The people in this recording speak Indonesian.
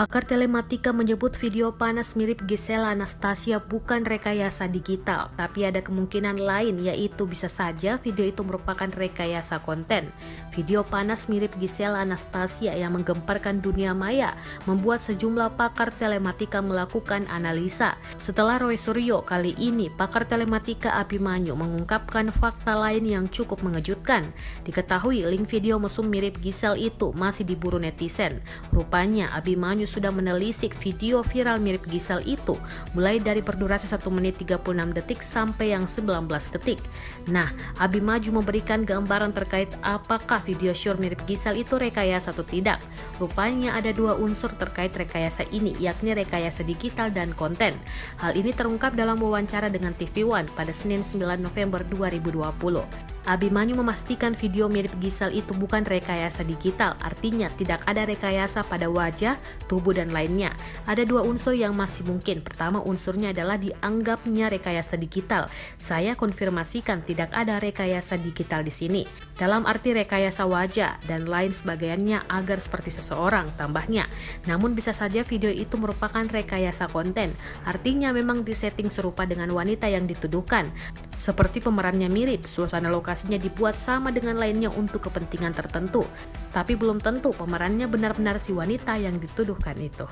Pakar telematika menyebut video panas mirip Giselle Anastasia bukan rekayasa digital, tapi ada kemungkinan lain, yaitu bisa saja video itu merupakan rekayasa konten. Video panas mirip Giselle Anastasia yang menggemparkan dunia maya membuat sejumlah pakar telematika melakukan analisa. Setelah Roy Suryo, kali ini pakar telematika Abimanyu mengungkapkan fakta lain yang cukup mengejutkan. Diketahui link video mesum mirip Giselle itu masih diburu netizen. Rupanya Abimanyu sudah menelisik video viral mirip Giselle itu, mulai dari berdurasi 1 menit 36 detik sampai yang 19 detik. Nah, Abimanyu memberikan gambaran terkait apakah video syur mirip Giselle itu rekayasa atau tidak. Rupanya ada dua unsur terkait rekayasa ini, yakni rekayasa digital dan konten. Hal ini terungkap dalam wawancara dengan TV One pada Senin 9 November 2020. Abimanyu memastikan video mirip Giselle itu bukan rekayasa digital, artinya tidak ada rekayasa pada wajah, tubuh, dan lainnya. Ada dua unsur yang masih mungkin. Pertama, unsurnya adalah dianggapnya rekayasa digital. Saya konfirmasikan tidak ada rekayasa digital di sini. Dalam arti rekayasa wajah dan lain sebagainya agar seperti seseorang, tambahnya. Namun bisa saja video itu merupakan rekayasa konten, artinya memang disetting serupa dengan wanita yang dituduhkan. Seperti pemerannya mirip, suasana lokasinya dibuat sama dengan lainnya untuk kepentingan tertentu. Tapi belum tentu pemerannya benar-benar si wanita yang dituduhkan itu.